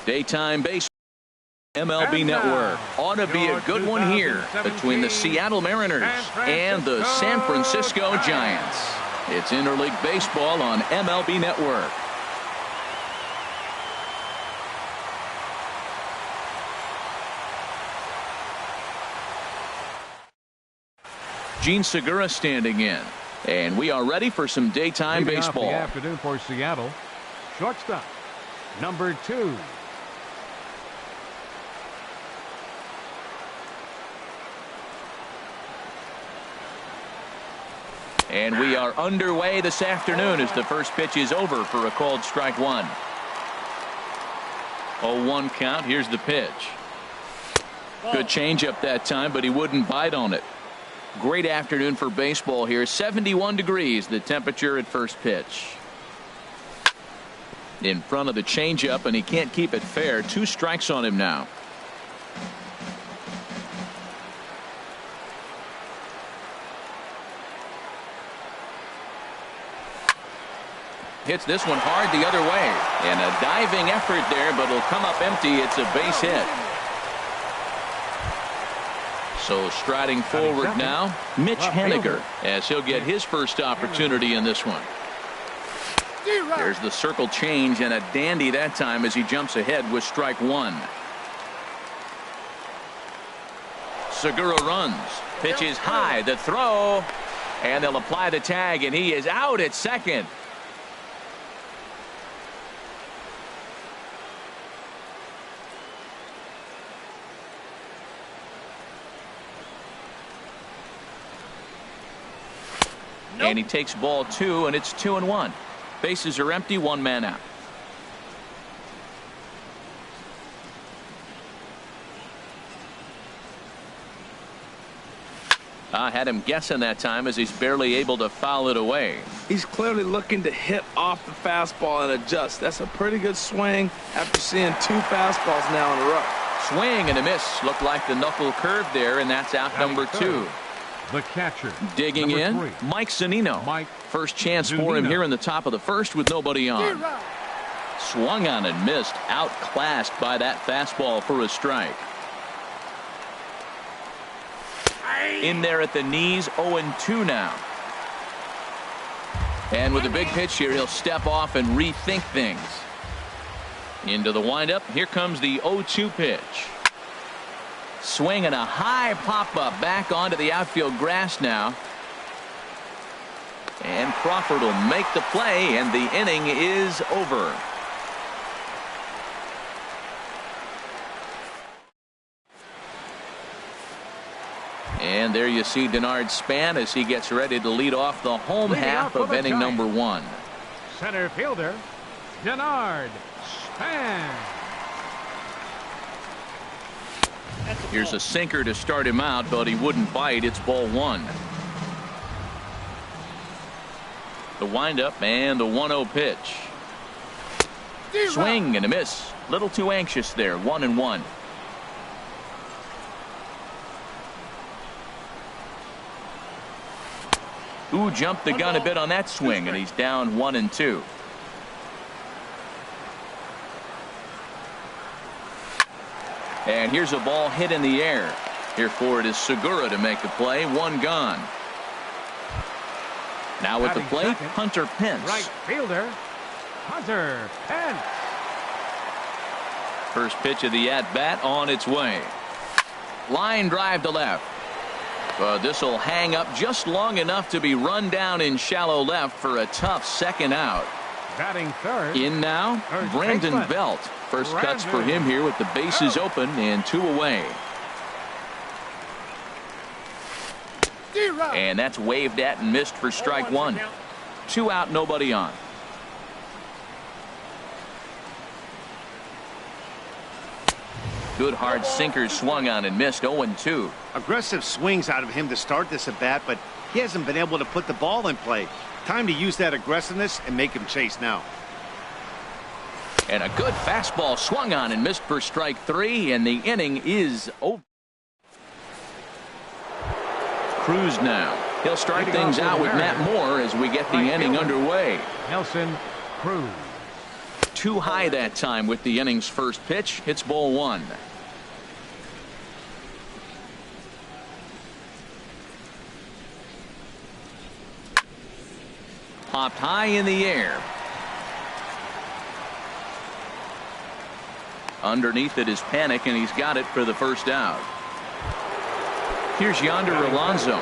Daytime baseball. MLB Network. Ought to be a good one here between the Seattle Mariners and the San Francisco Giants. It's interleague baseball on MLB Network. Gene Segura standing in, and we are ready for some daytime baseball. The afternoon for Seattle. Shortstop, number 2. And we are underway this afternoon as the first pitch is over for a called strike one. 0-1 count. Here's the pitch. Good changeup that time, but he wouldn't bite on it. Great afternoon for baseball here. 71 degrees the temperature at first pitch. In front of the changeup, and he can't keep it fair. 2 strikes on him now. Hits this one hard the other way, and a diving effort there, but it'll come up empty. It's a base hit. So striding forward now, Mitch Haniger, as he'll get his first opportunity in this one. There's the circle change, and a dandy that time as he jumps ahead with strike one. Segura runs, pitches high, the throw, and they'll apply the tag, and he is out at second. And he takes ball 2, and it's 2-1. Bases are empty, 1 man out. I had him guessing that time as he's barely able to foul it away. He's clearly looking to hit off the fastball and adjust. That's a pretty good swing after seeing 2 fastballs now in a row. Swing and a miss. Looked like the knuckle curve there, and that's out number 2. The catcher. Digging in, 3. Mike Zunino. First chance for him here in the top of the first with nobody on. Swung on and missed. Outclassed by that fastball for a strike. In there at the knees, 0-2 now. And with a big pitch here, he'll step off and rethink things. Into the windup. Here comes the 0-2 pitch. Swing and a high pop-up back onto the outfield grass now. And Crawford will make the play, and the inning is over. And there you see Denard Span as he gets ready to lead off the home half of inning number 1. Center fielder, Denard Span. Here's a sinker to start him out, but he wouldn't bite. It's ball 1. The windup and the 1-0 pitch. Swing and a miss. Little too anxious there. 1-1. Ooh, jumped the gun a bit on that swing, and he's down 1-2. And here's a ball hit in the air. Here for it is Segura to make the play. 1 gone. Now at the plate, Hunter Pence. Right fielder, Hunter Pence. First pitch of the at-bat on its way. Line drive to left. But this will hang up just long enough to be run down in shallow left for a tough second out. Batting third. In now, Brandon Belt. First cuts for him here with the bases open and 2 away. And that's waved at and missed for strike 1. 2 out, nobody on. Good hard sinker swung on and missed. 0-2. Aggressive swings out of him to start this at bat, but he hasn't been able to put the ball in play. Time to use that aggressiveness and make him chase now. And a good fastball swung on and missed for strike 3, and the inning is over. Cruz now. He'll start things out with Matt Moore as we get the inning underway. Nelson Cruz. too high that time with the inning's first pitch. It's ball one. Popped high in the air. Underneath it is Panic, and he's got it for the first out. Here's Yonder Alonso.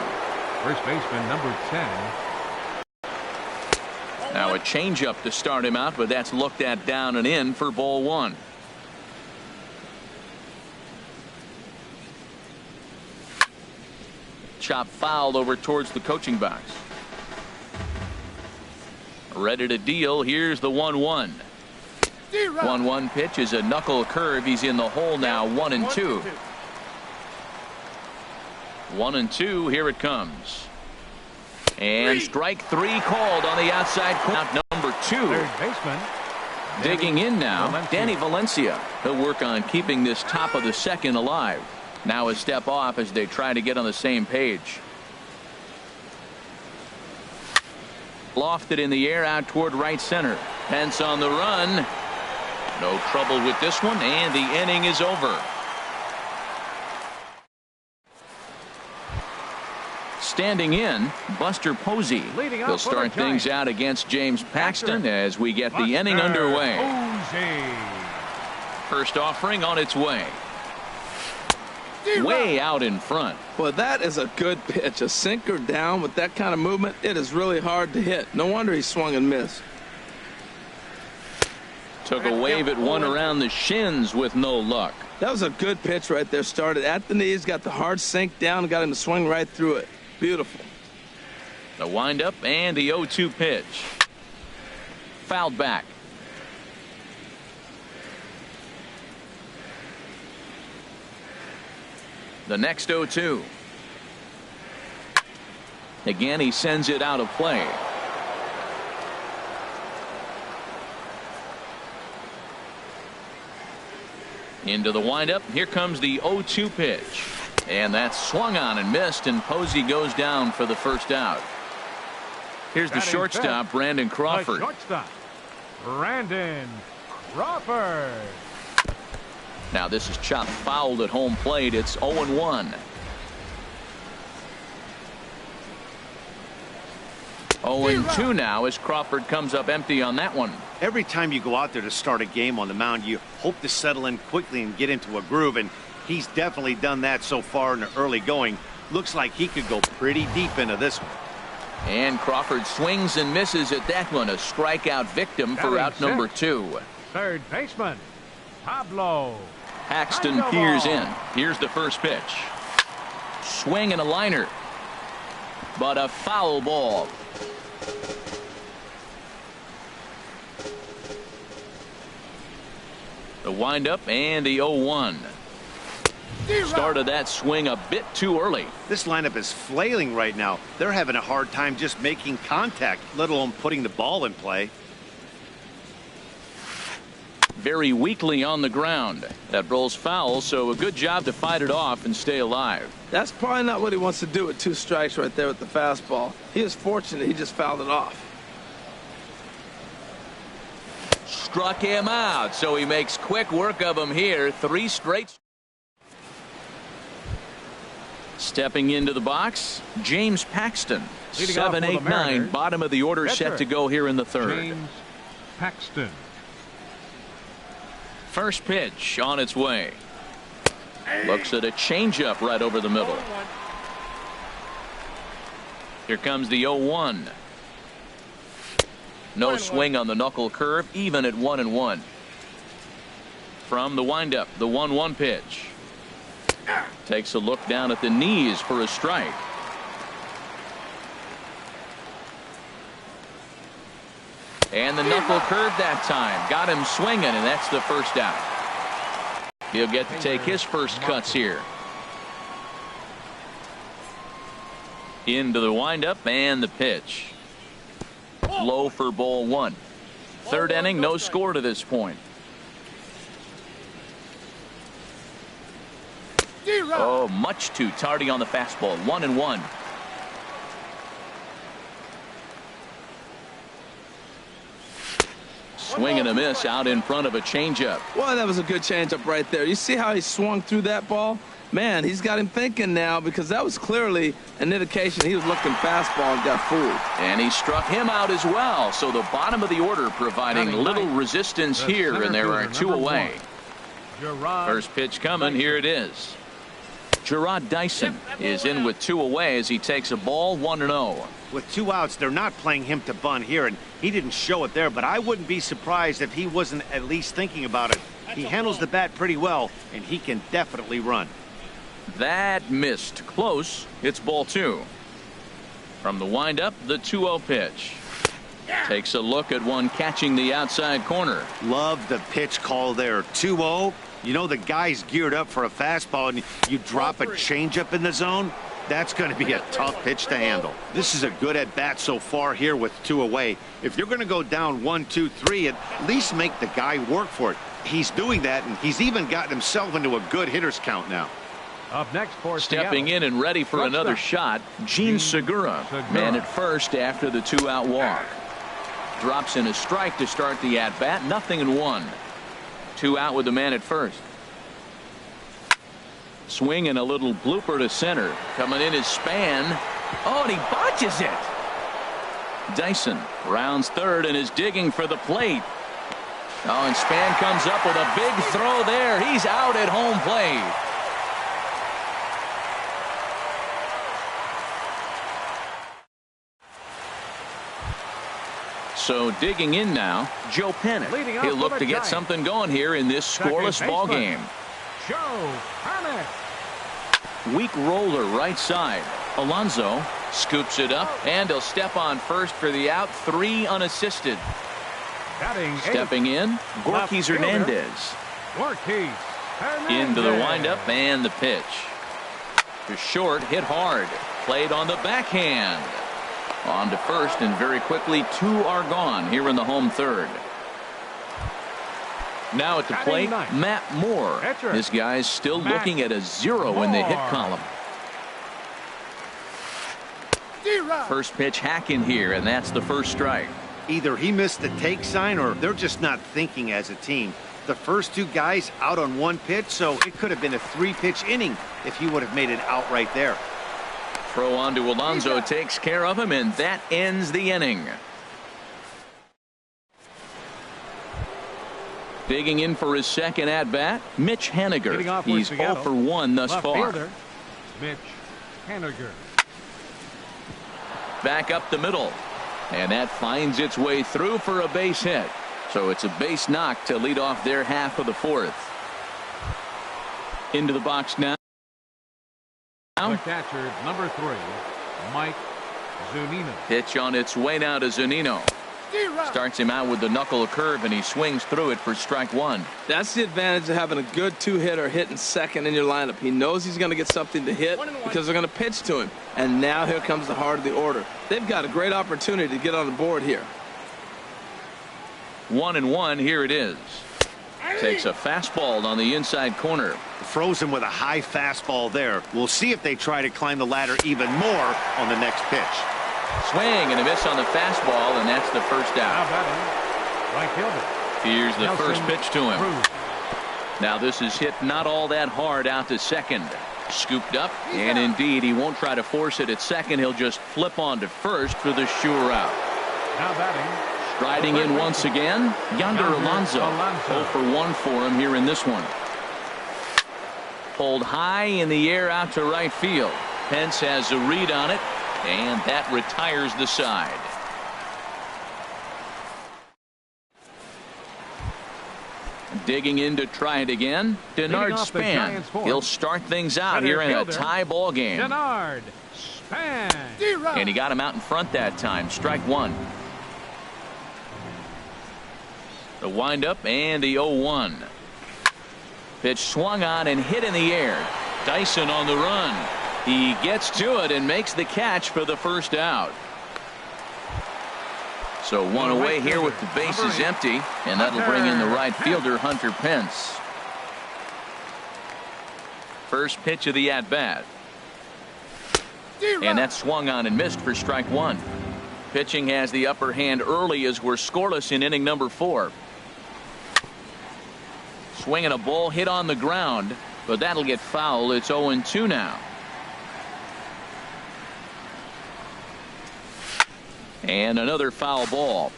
First baseman number 10. Now a changeup to start him out, but that's looked at down and in for ball one. Chop fouled over towards the coaching box. Ready to deal. Here's the 1-1. 1-1 pitch is a knuckle curve. He's in the hole now. 1-2. 1-2. Here it comes. And strike three called on the outside corner. Number 2. Third baseman. Digging in now, Valencia. Danny Valencia. He'll work on keeping this top of the second alive. Now a step off as they try to get on the same page. Lofted in the air out toward right center. Pence on the run. No trouble with this one, and the inning is over. Standing in, Buster Posey. Leading off He'll for the start things Giants. out against James Paxton Buster as we get the inning underway. Posey. First offering on its way. Way out in front. Well, that is a good pitch. A sinker down with that kind of movement, it is really hard to hit. No wonder he swung and missed. Took a wave at one around the shins with no luck. That was a good pitch right there. Started at the knees, got the hard sink down, and got him to swing right through it. Beautiful. The windup and the 0-2 pitch. Fouled back. The next 0-2. Again, he sends it out of play. Into the windup. Here comes the 0-2 pitch. And that's swung on and missed, and Posey goes down for the first out. Here's the Batting shortstop, fifth. Brandon The Crawford. shortstop, Brandon Crawford. Now this is chopped fouled at home plate. It's 0-1. 0-2 now as Crawford comes up empty on that one. Every time you go out there to start a game on the mound, you hope to settle in quickly and get into a groove, and he's definitely done that so far in the early going. Looks like he could go pretty deep into this one. And Crawford swings and misses at that one. A strikeout victim for Batting out number 2. Third baseman, Pablo. Paxton peers in. Here's the first pitch. Swing and a liner. But a foul ball. The windup and the 0-1. Started that swing a bit too early. This lineup is flailing right now. They're having a hard time just making contact, let alone putting the ball in play. Very weakly on the ground. That rolls foul, so a good job to fight it off and stay alive. That's probably not what he wants to do with 2 strikes right there with the fastball. He is fortunate he just fouled it off. Struck him out, so he makes quick work of him here. 3 straight. Stepping into the box, James Paxton. Leading off for 7, the 8, 9, Mariners, bottom of the order set Bedford. to go here in the third. James Paxton. First pitch on its way. Looks at a changeup right over the middle. Here comes the 0-1. No swing on the knuckle curve, even at 1-1. From the windup, the 1-1 pitch. Takes a look down at the knees for a strike. And the knuckle curve that time. Got him swinging, and that's the first out. He'll get to take his first cuts here. Into the windup and the pitch. Low for ball 1. Third inning, no score to this point. Oh, much too tardy on the fastball. 1-1. Swing and a miss out in front of a changeup. Well, that was a good changeup right there. You see how he swung through that ball? Man, he's got him thinking now, because that was clearly an indication he was looking fastball and got fooled. And he struck him out as well. So the bottom of the order providing little resistance here, and there are 2 away. First pitch coming. Here it is. Gerard Dyson is in with 2 away as he takes a ball 1-0. With 2 outs, they're not playing him to bunt here, and he didn't show it there, but I wouldn't be surprised if he wasn't at least thinking about it. He handles the bat pretty well, and he can definitely run. That missed. Close. It's ball 2. From the windup, the 2-0 pitch. Takes a look at one catching the outside corner. Love the pitch call there. 2-0. You know the guy's geared up for a fastball, and you drop a changeup in the zone. That's going to be a tough pitch to handle. This is a good at-bat so far here with 2 away. If you're going to go down 1, 2, 3, at least make the guy work for it. He's doing that, and he's even gotten himself into a good hitter's count now. Up next for Stepping in and ready for another shot, Gene Segura. Man at first after the 2-out walk. Drops in a strike to start the at-bat. 0-1. 2 out with the man at first. Swing and a little blooper to center. Coming in is Span. Oh, and he botches it. Dyson rounds third and is digging for the plate. Oh, and Span comes up with a big throw there. He's out at home plate. So digging in now, Joe Panic. He'll look to get something going here in this scoreless ball game. Joe Panic. Weak roller right side. Alonso scoops it up, and he'll step on first for the out. 3 unassisted. Stepping in, Gorkys Hernandez. Into the windup and the pitch. To short, hit hard. Played on the backhand. On to first, and very quickly 2 are gone here in the home third. Now at the plate, Matt Moore. This guy's still looking at a 0 in the hit column. First pitch hack in here, and that's the first strike. Either he missed the take sign, or they're just not thinking as a team. The first 2 guys out on 1 pitch, so it could have been a 3-pitch inning if he would have made it out right there. Throw on to Alonso takes care of him, and that ends the inning. Digging in for his second at-bat, Mitch Haniger. He's 0 for 1 thus far. Mitch Haniger. Back up the middle, and that finds its way through for a base hit. So it's a base knock to lead off their half of the 4th. Into the box now. The catcher, number 3, Mike Zunino. Pitch on its way now to Zunino. Starts him out with the knuckle curve, and he swings through it for strike 1. That's the advantage of having a good 2-hitter hitting second in your lineup. He knows he's going to get something to hit because they're going to pitch to him. And now here comes the heart of the order. They've got a great opportunity to get on the board here. 1-1. Here it is. Takes a fastball on the inside corner. Frozen with a high fastball there. We'll see if they try to climb the ladder even more on the next pitch. Swing and a miss on the fastball, and that's the first out. Right fielder. Here's the first pitch to him. Now this is hit not all that hard out to second. Scooped up, and indeed he won't try to force it at second. He'll just flip on to first for the sure out. Now batting. Striding in once again, Yonder Alonso. 0 for 1 for him here in this one. Pulled high in the air out to right field. Pence has a read on it, and that retires the side. Digging in to try it again, Denard Span. He'll start things out here in a tie ball game. Denard Span. And he got him out in front that time. Strike 1. The windup and the 0-1. Pitch swung on and hit in the air. Dyson on the run. He gets to it and makes the catch for the first out. So 1 away here with the bases empty, and that'll bring in the right fielder, Hunter Pence. First pitch of the at-bat. And that swung on and missed for strike 1. Pitching has the upper hand early as we're scoreless in inning number 4. Swinging a ball hit on the ground, but that'll get foul. It's 0-2 now. And another foul ball.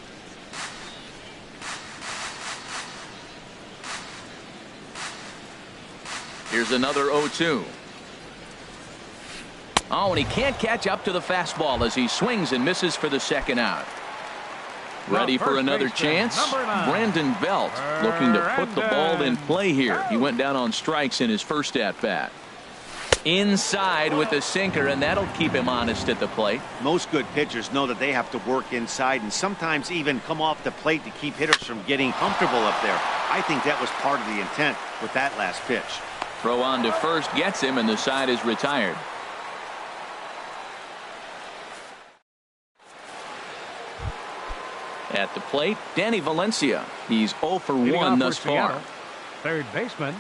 Here's another 0-2. Oh, and he can't catch up to the fastball as he swings and misses for the second out. Ready for another chance? Brandon Belt looking to put the ball in play here. He went down on strikes in his first at-bat. Inside with the sinker, and that'll keep him honest at the plate. Most good pitchers know that they have to work inside and sometimes even come off the plate to keep hitters from getting comfortable up there. I think that was part of the intent with that last pitch. Throw on to first gets him, and the side is retired. At the plate, Danny Valencia. He's 0 for 1 thus far. Third baseman,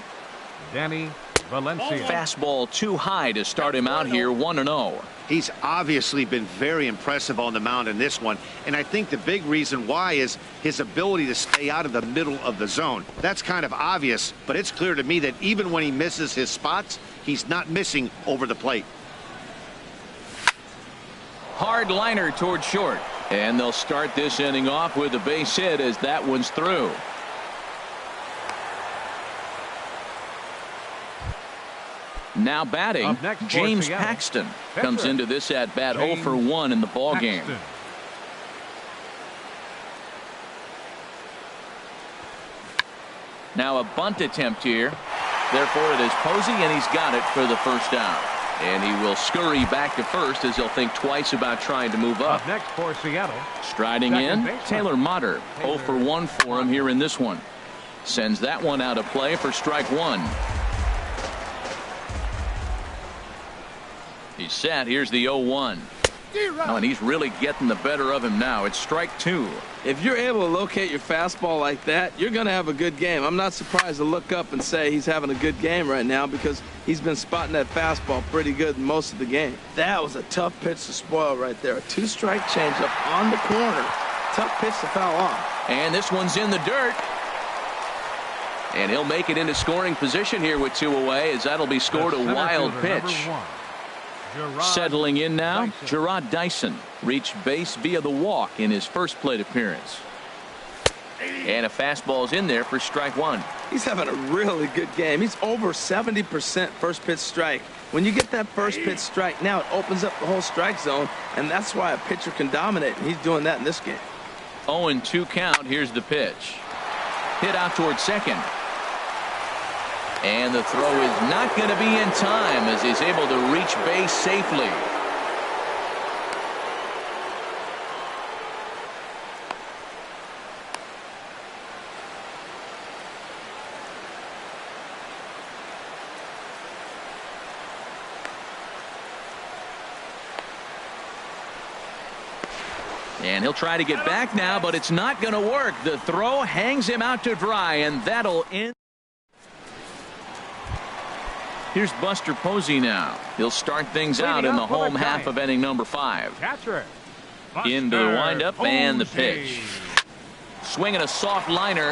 Danny Valencia. Fastball too high to start him out here, 1-0. He's obviously been very impressive on the mound in this one, and I think the big reason why is his ability to stay out of the middle of the zone. That's kind of obvious, but it's clear to me that even when he misses his spots, he's not missing over the plate. Hard liner toward short, and they'll start this inning off with a base hit as that one's through. Now batting, James Paxton comes into this at bat 0 for 1 in the ball game. Now a bunt attempt here. Therefore it is Posey, and he's got it for the first down. And he will scurry back to first as he'll think twice about trying to move up. Next for Seattle. Striding in, Taylor Motter. 0 for 1 for him here in this one. Sends that one out of play for strike one. He's set. Here's the 0-1. Oh, and he's really getting the better of him now. It's strike two. If you're able to locate your fastball like that, you're going to have a good game. I'm not surprised to look up and say he's having a good game right now because he's been spotting that fastball pretty good most of the game. That was a tough pitch to spoil right there. A two-strike changeup on the corner. Tough pitch to foul off. And this one's in the dirt. And he'll make it into scoring position here with 2 away as that'll be scored a wild pitch. Settling in now, Gerard Dyson reached base via the walk in his first plate appearance. And a fastball's in there for strike one. He's having a really good game. He's over 70% first pitch strike. When you get that first pitch strike, now it opens up the whole strike zone, and that's why a pitcher can dominate, and he's doing that in this game. 0-2 count. Here's the pitch. Hit out towards second. And the throw is not going to be in time as he's able to reach base safely. And he'll try to get back now, but it's not going to work. The throw hangs him out to dry, and that'll end. Here's Buster Posey now. He'll start things out in the home half of inning number 5. Into the windup and the pitch. Swinging a soft liner.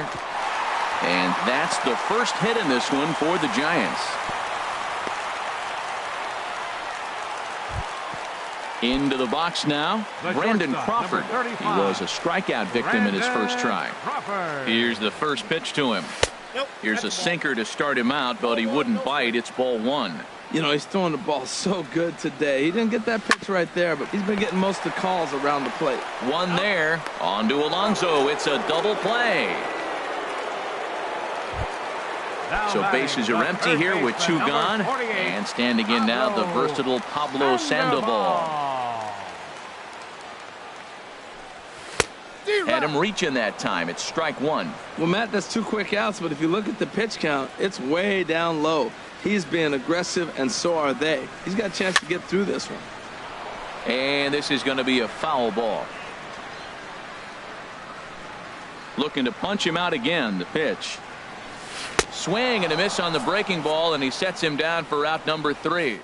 And that's the first hit in this one for the Giants. Into the box now, Brandon Crawford. He was a strikeout victim in his first try. Here's the first pitch to him. Here's a sinker to start him out, but he wouldn't bite. It's ball one. You know, he's throwing the ball so good today. He didn't get that pitch right there, but he's been getting most of the calls around the plate. One there. On to Alonso. It's a double play. So bases are empty here with 2 gone. And standing in now, the versatile Pablo Sandoval. Had him reaching that time. It's strike one. Well, Matt, that's 2 quick outs, but if you look at the pitch count, it's way down low. He's being aggressive, and so are they. He's got a chance to get through this one. And this is going to be a foul ball. Looking to punch him out again. The pitch. Swing and a miss on the breaking ball, and he sets him down for out number 3.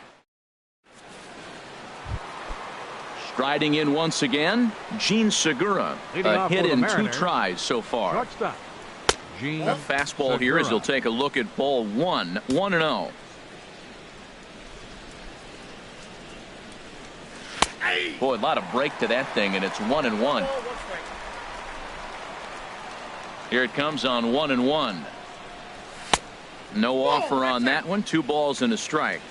Striding in once again, Gene Segura. A hit in 2 tries so far. A fastball here as he'll take a look at ball 1, 1-0. Boy, a lot of break to that thing, and it's 1-1. Here it comes on 1-1. No offer on that one. 2 balls and a strike.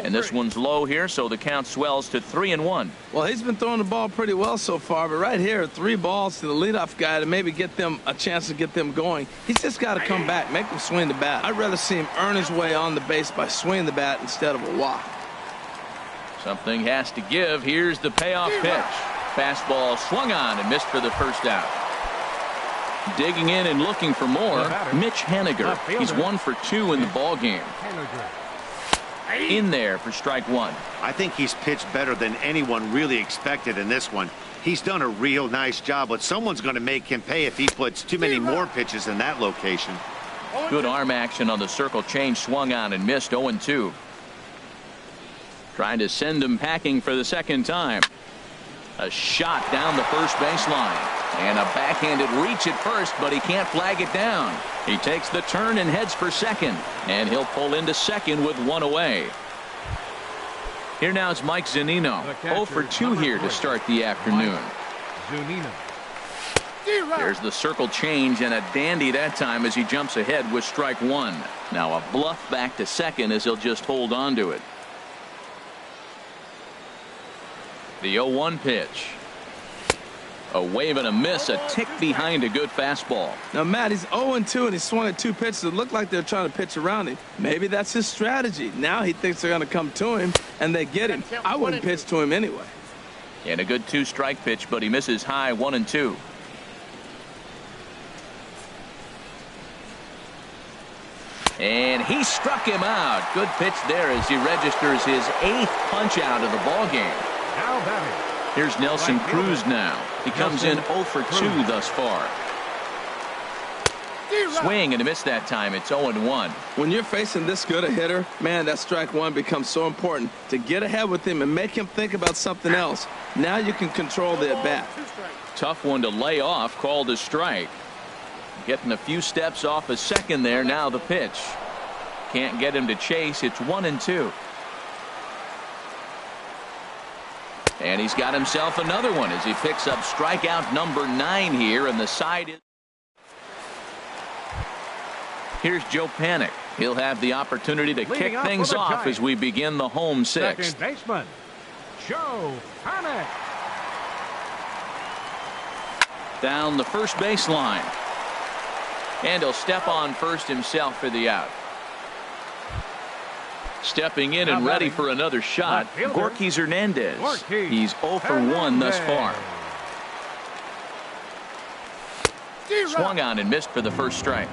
And this one's low here, so the count swells to 3-1. Well, he's been throwing the ball pretty well so far, but right here, 3 balls to the leadoff guy to maybe get them a chance to get them going. He's just got to come back, make him swing the bat. I'd rather see him earn his way on the base by swinging the bat instead of a walk. Something has to give. Here's the payoff pitch. Fastball swung on and missed for the first out. Digging in and looking for more, Mitch Haniger. He's 1 for 2 in the ball game. In there for strike 1. I think he's pitched better than anyone really expected in this one. He's done a real nice job, but someone's going to make him pay if he puts too many more pitches in that location. Good arm action on the circle change, swung on and missed. 0-2. Trying to send him packing for the second time. A shot down the first baseline. And a backhanded reach at first, but he can't flag it down. He takes the turn and heads for second. And he'll pull into second with 1 away. Here now is Mike Zunino. 0 for 2 here to start the afternoon. There's the circle change, and a dandy that time as he jumps ahead with strike 1. Now a bluff back to second as he'll just hold on to it. The 0-1 pitch. A wave and a miss, a tick behind a good fastball. Now, Matt, he's 0-2, and he swung at 2 pitches that looked like they're trying to pitch around him. Maybe that's his strategy. Now he thinks they're going to come to him, and they get him. I wouldn't pitch to him anyway. And a good 2-strike pitch, but he misses high 1-2. And he struck him out. Good pitch there as he registers his 8th punch out of the ball game. Now batting. Here's Nelson Cruz now. He comes in 0 for 2 thus far. Swing and a miss that time. It's 0-1. When you're facing this good a hitter, man, that strike 1 becomes so important to get ahead with him and make him think about something else. Now you can control the at-bat. Tough one to lay off, called a strike. Getting a few steps off a second there. Now the pitch. Can't get him to chase. It's 1-2. And he's got himself another one as he picks up strikeout number 9 here, and the side is. Here's Joe Panik. He'll have the opportunity to kick things off as we begin the home 6th. Second baseman, Joe Panik. Down the first baseline. And he'll step on first himself for the out. Stepping in and ready for another shot, Gorky Hernandez. He's 0 for 1 thus far. Swung on and missed for the first strike.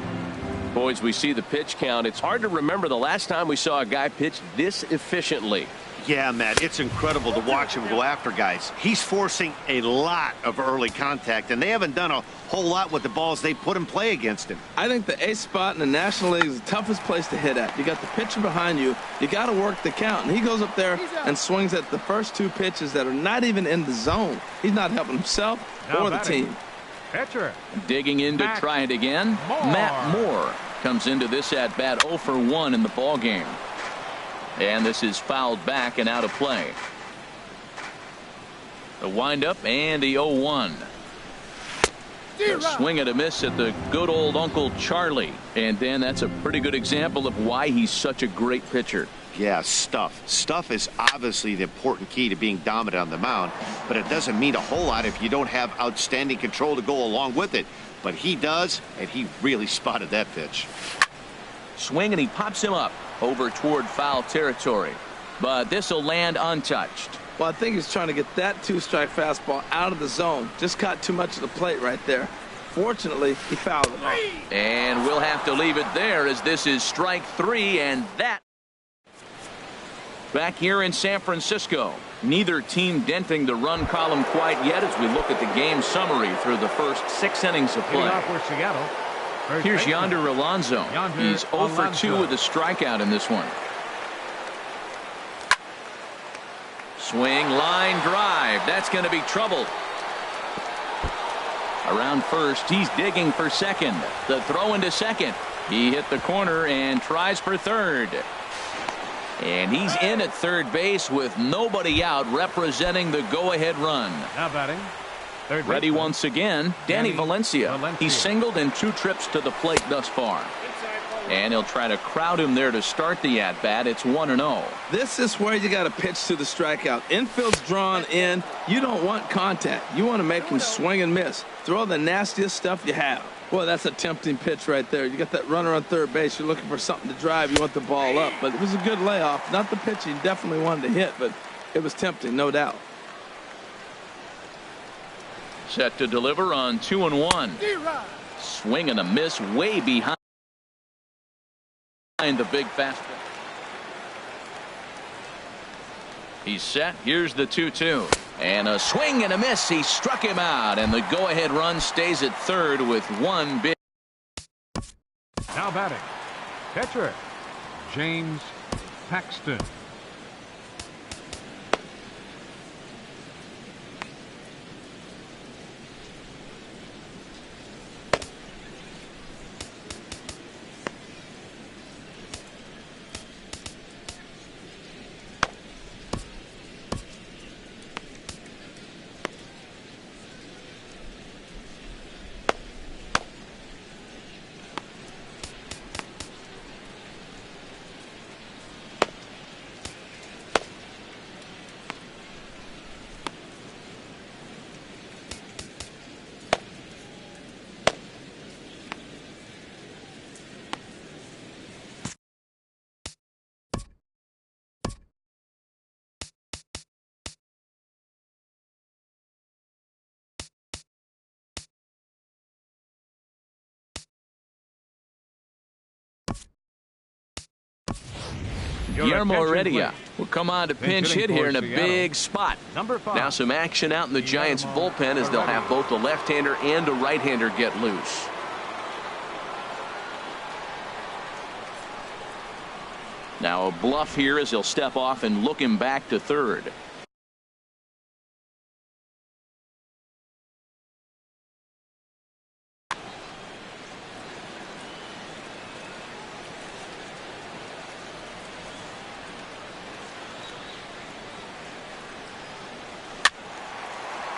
Boys, we see the pitch count. It's hard to remember the last time we saw a guy pitch this efficiently. Yeah, Matt, it's incredible to watch him go after guys. He's forcing a lot of early contact, and they haven't done a whole lot with the balls they put in play against him. I think the 8th spot in the National League is the toughest place to hit at. You got the pitcher behind you. You got to work the count. And he goes up there and swings at the first 2 pitches that are not even in the zone. He's not helping himself or the team. Pitcher. Digging in to try it again. Matt Moore comes into this at bat 0 for 1 in the ball game. And this is fouled back and out of play. The windup and the 0-1. A swing and a miss at the good old Uncle Charlie. And Dan, that's a pretty good example of why he's such a great pitcher. Yeah, stuff. Stuff is obviously the important key to being dominant on the mound, but it doesn't mean a whole lot if you don't have outstanding control to go along with it. But he does, and he really spotted that pitch. Swing and he pops him up over toward foul territory, but this will land untouched. Well, I think he's trying to get that 2-strike fastball out of the zone. Just caught too much of the plate right there. Fortunately, he fouled it off. And we'll have to leave it there as this is strike 3, and that. Back here in San Francisco, neither team denting the run column quite yet as we look at the game summary through the first 6 innings of play. Here's Yonder Alonso. He's 0 for 2 with a strikeout in this one. Swing, line drive. That's going to be trouble. Around first, he's digging for second. The throw into second. He hit the corner and tries for third. And he's in at third base with nobody out, representing the go-ahead run. Now batting. Third Ready baseman. once again, Danny Valencia. He's singled in 2 trips to the plate thus far. And he'll try to crowd him there to start the at-bat. It's 1-0. This is where you got to pitch to the strikeout. Infield's drawn in. You don't want contact. You want to make him swing and miss. Throw the nastiest stuff you have. Boy, that's a tempting pitch right there. You got that runner on third base. You're looking for something to drive. You want the ball up. But it was a good layoff. Not the pitch he definitely wanted to hit, but it was tempting, no doubt. Set to deliver on 2-1. Swing and a miss way behind the big fastball. He's set. Here's the 2-2. And a swing and a miss. He struck him out. And the go-ahead run stays at third with 1 big. Now batting. Catcher, James Paxton. Guillermo Heredia will come on to pinch hit here in a big spot. Number 5. Now some action out in the Giants bullpen as they'll have both a left-hander and a right-hander get loose. Now a bluff here as he'll step off and look him back to third.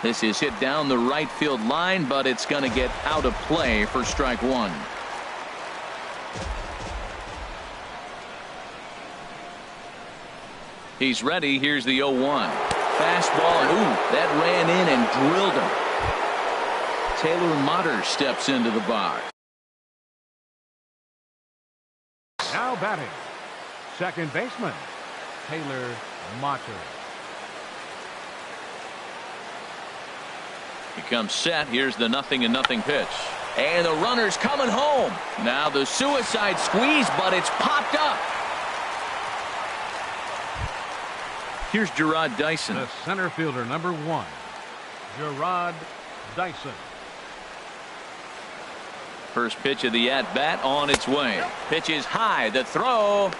This is hit down the right field line, but it's going to get out of play for strike 1. He's ready. Here's the 0-1. Fastball, and ooh, that ran in and drilled him. Taylor Motter steps into the box. Now batting. Second baseman, Taylor Motter. He comes set. Here's the 0-0 pitch. And the runner's coming home. Now the suicide squeeze, but it's popped up. Here's Gerard Dyson. The center fielder, number 1, Gerard Dyson. First pitch of the at-bat on its way. Pitch is high. The throw.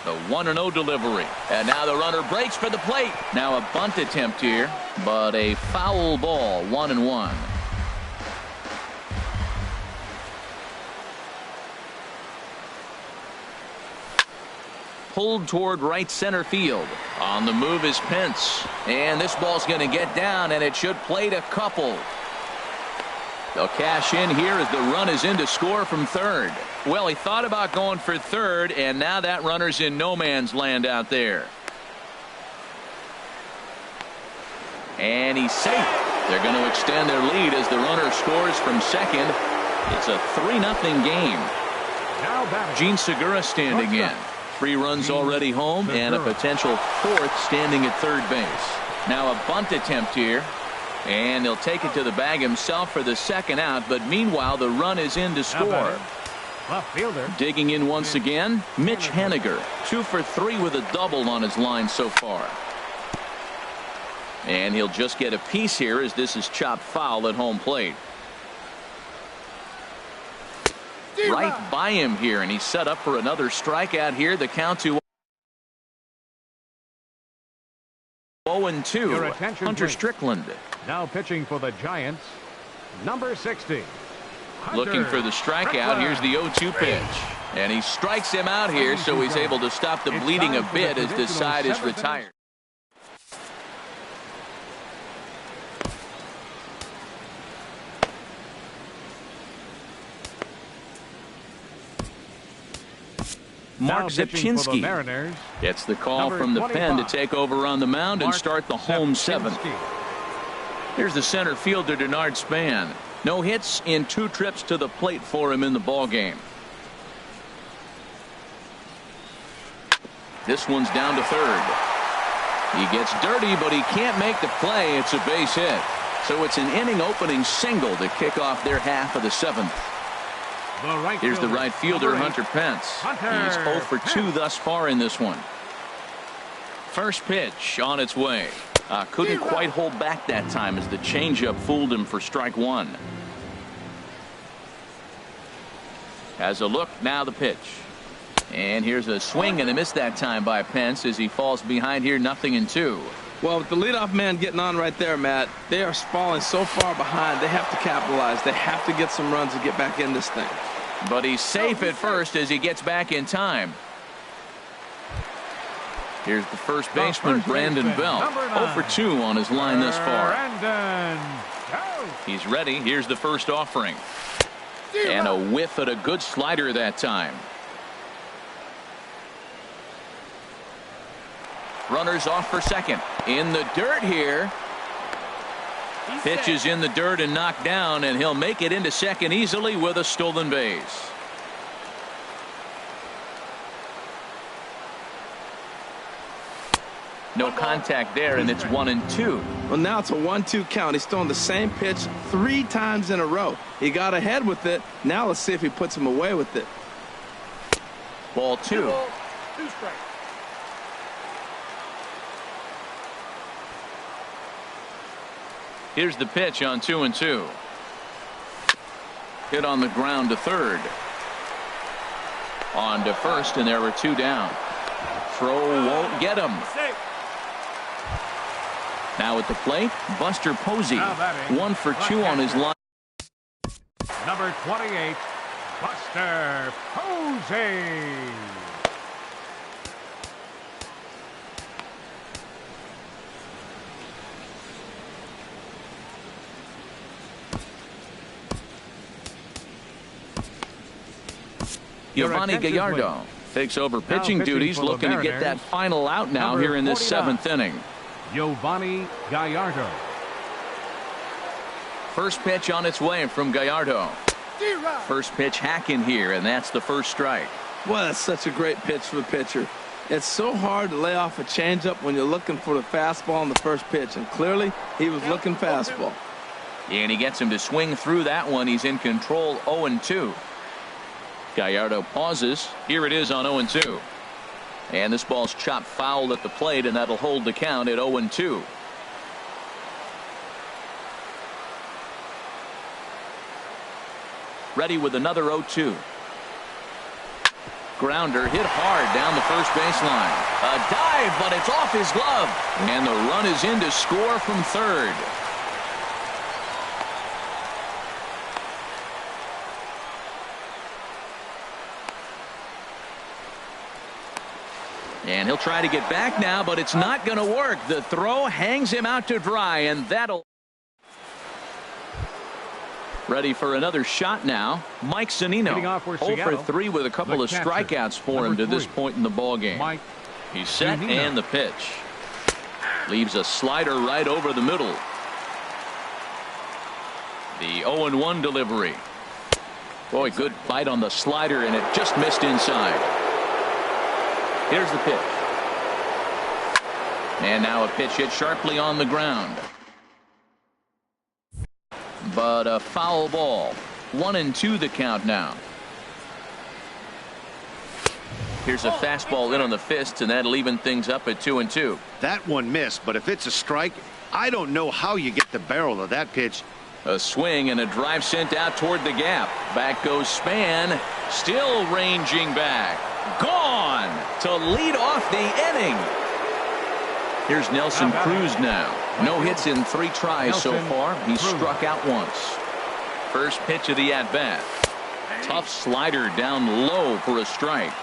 The 1-0 delivery. And now the runner breaks for the plate. Now a bunt attempt here, but a foul ball. 1-1. Pulled toward right center field. On the move is Pence. And this ball's going to get down, and it should plate a couple. They'll cash in here as the run is in to score from third. Well, he thought about going for third, and now that runner's in no man's land out there. And he's safe. They're going to extend their lead as the runner scores from second. It's a 3-0 game. Now batting. Gene Segura standing in. 3 runs already home and a potential 4th standing at third base. Now a bunt attempt here. And he'll take it to the bag himself for the second out, but meanwhile the run is in to score. Left fielder. Digging in once again, Mitch Haniger, 2 for 3 with a double on his line so far. And he'll just get a piece here as this is chopped foul at home plate. right by him here, and he's set up for another strikeout here. The count to 0-2. Hunter Strickland. Now pitching for the Giants, number 60. Looking for the strikeout. Here's the 0-2 pitch. And he strikes him out here, so he's able to stop the bleeding a bit as this side is retired. Mark Zipchinski gets the call from the pen to take over on the mound and start the home seventh. Here's the center fielder, Denard Span. No hits in 2 trips to the plate for him in the ball game. This one's down to third. He gets dirty, but he can't make the play. It's a base hit. So it's an inning opening single to kick off their half of the seventh. Here's the right fielder, Hunter Pence. He's 0 for 2 thus far in this one. First pitch on its way. Couldn't quite hold back that time as the changeup fooled him for strike 1. Has a look, now the pitch. And here's a swing and a miss that time by Pence as he falls behind here, 0-2. Well, with the leadoff man getting on right there, Matt, they are falling so far behind. They have to capitalize. They have to get some runs to get back in this thing. But he's safe at first as he gets back in time. Here's the first baseman, Brandon Belt. 0 for 2 on his line thus far. He's ready. Here's the first offering. And a whiff at a good slider that time. Runners off for second. In the dirt here. Pitch is in the dirt and knocked down, and he'll make it into second easily with a stolen base. No contact there, and it's 1-2. Well, now it's a 1-2 count. He's throwing the same pitch 3 times in a row. He got ahead with it. Now let's see if he puts him away with it. Ball 2. 2 strikes. Here's the pitch on 2-2. Hit on the ground to third. On to first, and there were 2 down. Throw won't get him. Now at the plate, Buster Posey. 1 for 2 on his line. Number 28, Buster Posey. Giovanni Gallardo takes over pitching duties, looking to get that final out now here in this 7th inning. Giovanni Gallardo. First pitch on its way from Gallardo. First pitch hacking here, and that's the first strike. Well, that's such a great pitch for the pitcher. It's so hard to lay off a changeup when you're looking for the fastball on the first pitch, and clearly he was looking fastball. And he gets him to swing through that one. He's in control, 0-2. Gallardo pauses. Here it is on 0-2. And this ball's chopped foul at the plate, and that'll hold the count at 0-2. Ready with another 0-2. Grounder hit hard down the first baseline. A dive, but it's off his glove. And the run is in to score from third. And he'll try to get back now, but it's not going to work. The throw hangs him out to dry, and that'll... Ready for another shot now. Mike Zunino, 0 for 3 with a couple of strikeouts for him to this point in the ballgame. He's set and the pitch. Leaves a slider right over the middle. The 0-1 delivery. Boy, good bite on the slider, and it just missed inside. Here's the pitch. And now a pitch hit sharply on the ground. But a foul ball. 1-2 the count now. Here's a fastball in on the fist, and that'll even things up at 2-2. That one missed, but if it's a strike, I don't know how you get the barrel of that pitch A swing and a drive sent out toward the gap. Back goes Span. Still ranging back. Gone to lead off the inning. Here's Nelson Cruz now. No hits in 3 tries so far. He's struck out once. First pitch of the at-bat. Tough slider down low for a strike.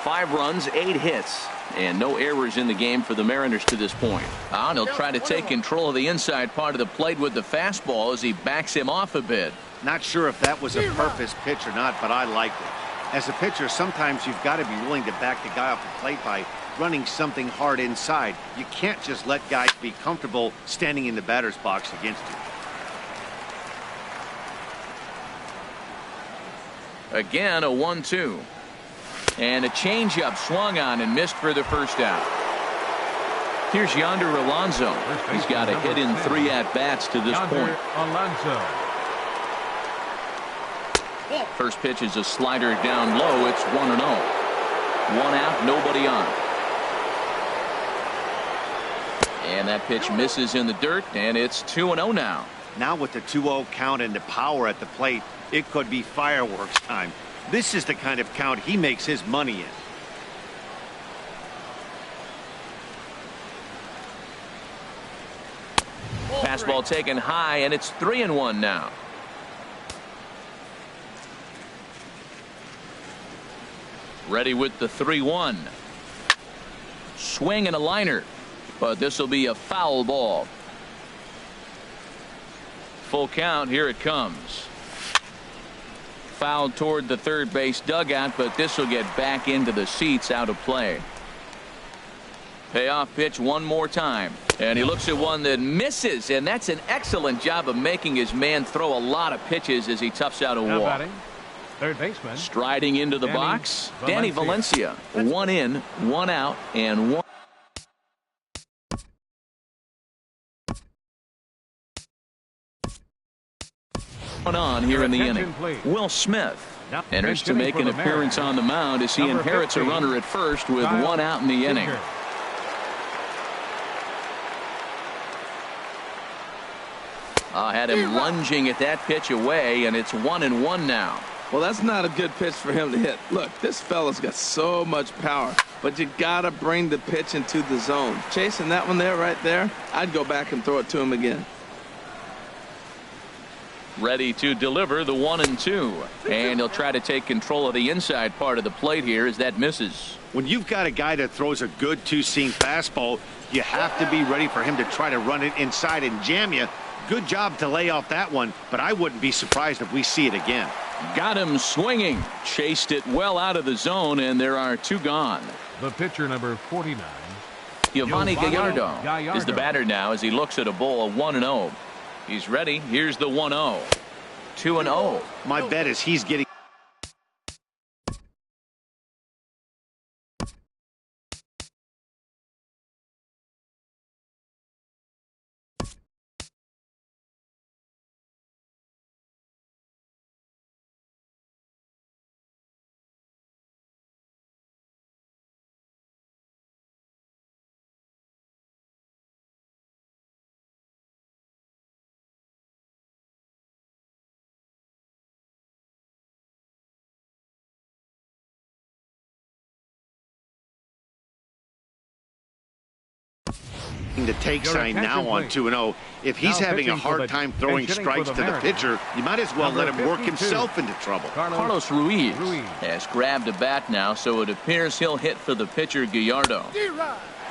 5 runs, 8 hits, and no errors in the game for the Mariners to this point. And he'll try to take control of the inside part of the plate with the fastball as he backs him off a bit. Not sure if that was a purpose pitch or not, but I liked it. As a pitcher, sometimes you've got to be willing to back the guy off the plate by running something hard inside. You can't just let guys be comfortable standing in the batter's box against you. Again, a 1-2. And a changeup swung on and missed for the first out. Here's Yonder Alonso. He's got a hit in 3 at-bats to this point. Alonso. First pitch is a slider down low. It's 1-0. 1 out, nobody on. And that pitch misses in the dirt, and it's 2-0 now. Now with the 2-0 count and the power at the plate, it could be fireworks time. This is the kind of count he makes his money in. Fastball taken high, and it's 3-1 now. Ready with the 3-1. Swing and a liner, but this will be a foul ball. Full count. Here it comes. Fouled toward the third base dugout, but this will get back into the seats, out of play. Payoff pitch one more time, and he looks at one that misses, and that's an excellent job of making his man throw a lot of pitches as he toughs out a walk. Third baseman. Striding into the box, Danny Valencia. 1 in, 1 out, and 1 on here in the inning. Will Smith enters to make an appearance on the mound as he inherits a runner at first with 1 out in the inning. Had him lunging at that pitch away, and it's 1-1 now. Well, that's not a good pitch for him to hit. Look, this fella's got so much power, but you gotta bring the pitch into the zone. Chasing that one there, right there, I'd go back and throw it to him again. Ready to deliver the 1-2, and he'll try to take control of the inside part of the plate here as that misses. When you've got a guy that throws a good 2-seam fastball, you have to be ready for him to try to run it inside and jam you. Good job to lay off that one, but I wouldn't be surprised if we see it again. Got him swinging, chased it well out of the zone, and there are 2 gone. The pitcher, number 49. Giovanni Gallardo is the batter now as he looks at a ball of 1-0. He's ready. Here's the 1-0. 2-0. My bet is he's getting. The take sign now on 2-0. If he's having a hard time throwing strikes to the pitcher, you might as well let him work himself into trouble. Carlos Ruiz has grabbed a bat now, so it appears he'll hit for the pitcher Gallardo.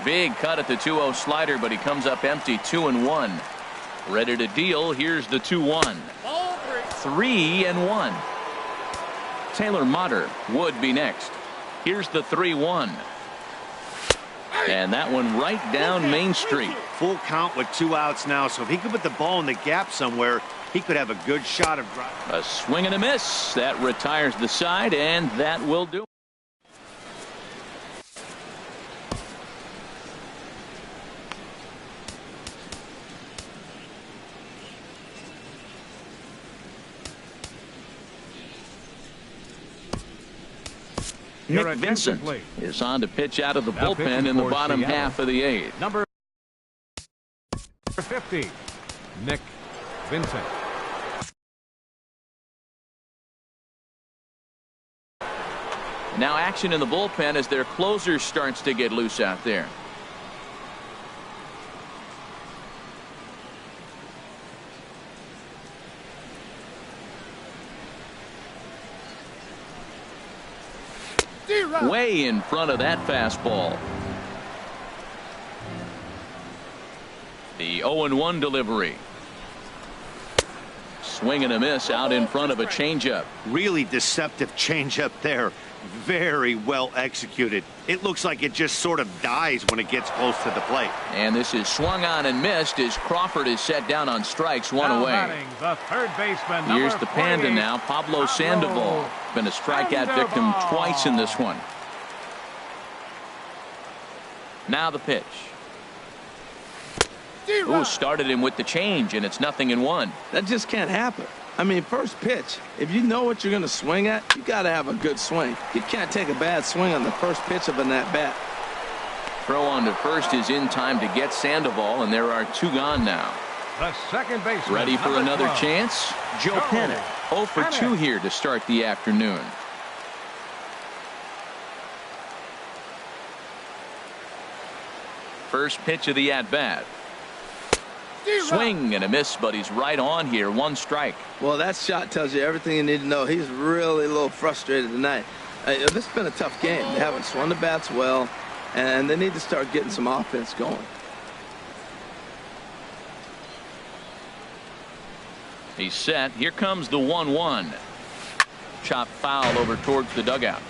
Big cut at the 2-0 slider, but he comes up empty. 2-1. Ready to deal. Here's the 2-1. 3-1. Taylor Motter would be next. Here's the 3-1. And that one right down Main Street. Full count with 2 outs now, so if he could put the ball in the gap somewhere, he could have a good shot of driving. A swing and a miss. That retires the side, and that will do. Nick Vincent is on to pitch out of the bullpen in the bottom half of the 8th. Number 50, Nick Vincent. Now action in the bullpen as their closer starts to get loose out there. Way in front of that fastball. The 0-1 delivery. Swing and a miss out in front of a changeup. Really deceptive changeup there. Very well executed. It looks like it just sort of dies when it gets close to the plate. And this is swung on and missed as Crawford is set down on strikes, one Now away. batting, the third baseman, Here's number the Panda 48, now, Pablo Sandoval. Been a strikeout victim twice in this one. Now the pitch. Ooh, started him with the change, and it's 0-1. That just can't happen. I mean, first pitch, if you know what you're going to swing at, you got to have a good swing. You can't take a bad swing on the first pitch of an at-bat. Throw on to first is in time to get Sandoval, and there are 2 gone now. The second baseman, Ready for number another 12, chance? Joe Pennant, 0 for 2 here to start the afternoon. First pitch of the at-bat. Swing and a miss, but he's right on here. 1 strike. Well, that shot tells you everything you need to know. He's really a little frustrated tonight. This has been a tough game. They haven't swung the bats well, and they need to start getting some offense going. He's set. Here comes the 1-1. Chop foul over towards the dugout.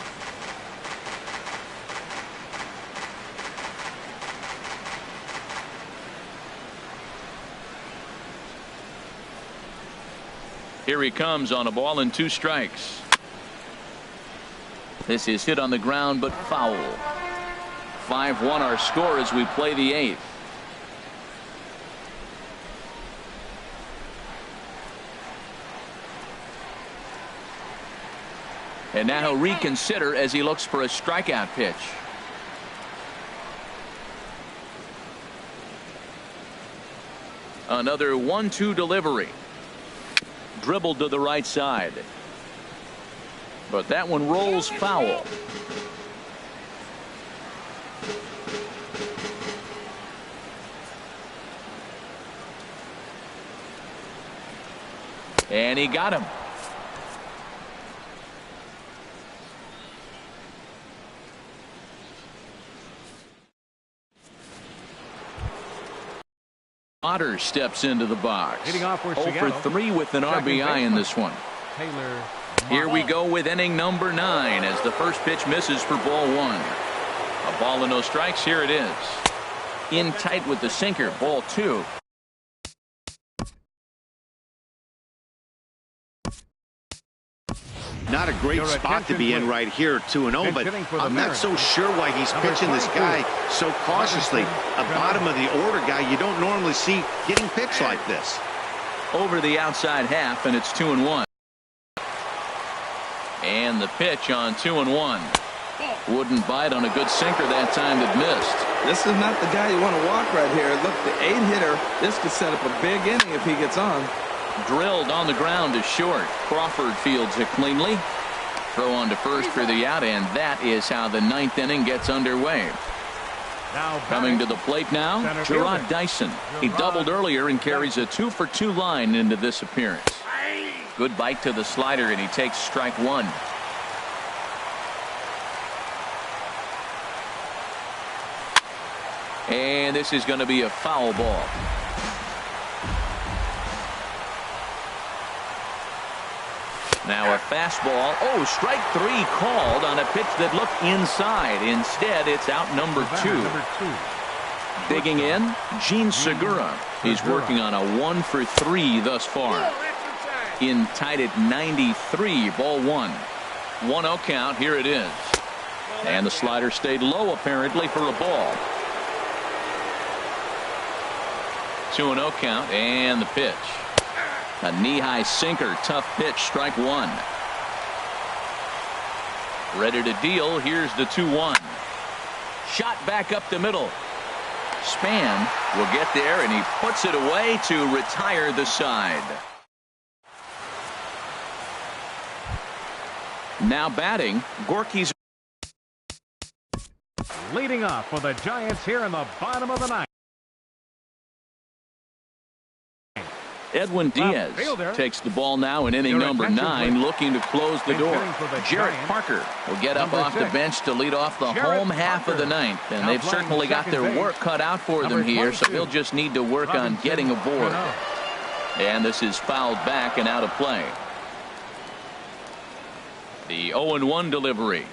Here he comes on a ball and 2 strikes. This is hit on the ground but foul. 5-1 our score as we play the 8th. And now he'll reconsider as he looks for a strikeout pitch. Another 1-2 delivery. Dribbled to the right side. But that one rolls foul. And he got him. Otter steps into the box. Leading off for 0 Seattle. for 3 with an Second RBI in baseman, this one. Taylor. Here we go with inning number 9 as the first pitch misses for ball 1. A ball and no strikes. Here it is. In tight with the sinker. Ball 2. Not a great Your spot to be in attention, right here, 2-0, but hitting for the I'm not so sure why he's Number pitching this 22. guy so cautiously. A bottom of the order guy you don't normally see getting pitched like this. Over the outside half, and it's 2-1. And the pitch on 2-1. Wouldn't bite on a good sinker that time that missed. This is not the guy you want to walk right here. Look, the 8-hitter, this could set up a big inning if he gets on. Drilled on the ground to short. Crawford fields it cleanly. Throw on to first for the out, and that is how the 9th inning gets underway. Now Coming to the plate now, Center Gerard fielder. Dyson. He doubled earlier and carries a 2 for 2 line into this appearance. Good bite to the slider, and he takes strike 1. And this is going to be a foul ball. Now a fastball. Oh, strike 3 called on a pitch that looked inside. Instead, it's out number 2. Number 2. Digging in, Gene Segura. He's working on a 1 for 3 thus far. In tight at 93, ball 1. 1-0 count. Here it is. And the slider stayed low apparently for a ball. 2-0 count, and the pitch. A knee-high sinker, tough pitch, strike 1. Ready to deal. Here's the 2-1. Shot back up the middle. Span will get there, and he puts it away to retire the side. Now batting, Gorky's Leading off for the Giants here in the bottom of the ninth. Edwin Diaz takes the ball now in inning number 9, looking to close the door. Jarrett Parker will get up off the bench to lead off the home half of the ninth, and they've certainly got their work cut out for them here, so he'll just need to work on getting aboard. And this is fouled back and out of play. The 0-1 delivery.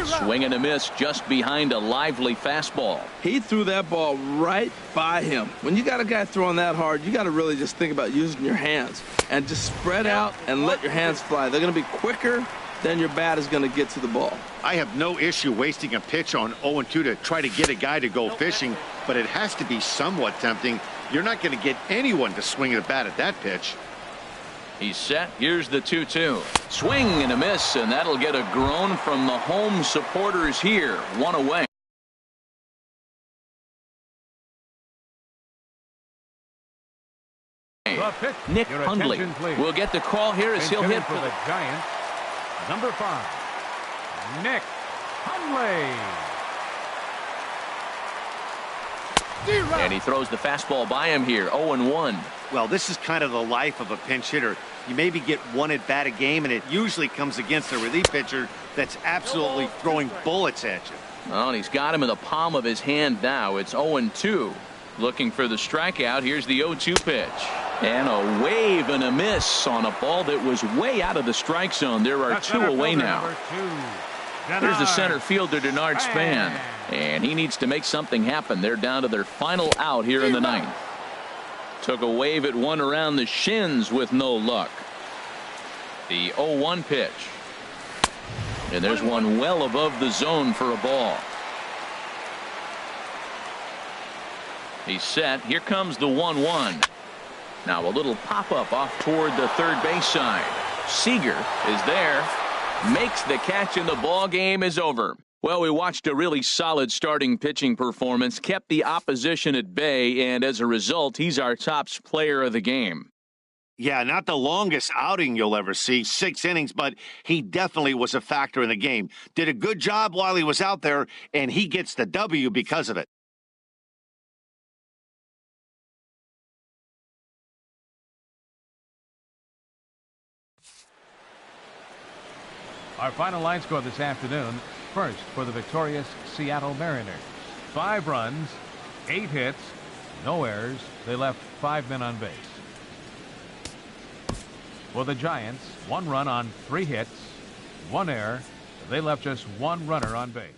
Swing and a miss just behind a lively fastball. He threw that ball right by him. When you got a guy throwing that hard, you got to really just think about using your hands and just spread out and let your hands fly. They're going to be quicker than your bat is going to get to the ball. I have no issue wasting a pitch on 0-2 to try to get a guy to go fishing, but it has to be somewhat tempting. You're not going to get anyone to swing the bat at that pitch. He's set. Here's the 2-2. Swing and a miss, and that'll get a groan from the home supporters here. One away. Nick Hundley will get the call here as he'll hit for the Giants. Number 5, Nick Hundley. And he throws the fastball by him here. 0-1. Well, this is kind of the life of a pinch hitter. You maybe get one at bat a game, and it usually comes against a relief pitcher that's absolutely throwing bullets at you. Well, and he's got him in the palm of his hand now. It's 0-2. Looking for the strikeout. Here's the 0-2 pitch. And a wave and a miss on a ball that was way out of the strike zone. There are 2 away now. Here's the center fielder, Denard Span. And he needs to make something happen. They're down to their final out here in the 9th. Took a wave at one around the shins with no luck. The 0-1 pitch. And there's one well above the zone for a ball. He's set. Here comes the 1-1. Now a little pop-up off toward the third base side. Seager is there. Makes the catch, and the ball game is over. Well, we watched a really solid starting pitching performance, kept the opposition at bay, and as a result, he's our top player of the game. Yeah, not the longest outing you'll ever see, 6 innings, but he definitely was a factor in the game. Did a good job while he was out there, and he gets the W because of it. Our final line score this afternoon. First, for the victorious Seattle Mariners. 5 runs, 8 hits, no errors. They left 5 men on base. For the Giants, 1 run on 3 hits, 1 error. They left just 1 runner on base.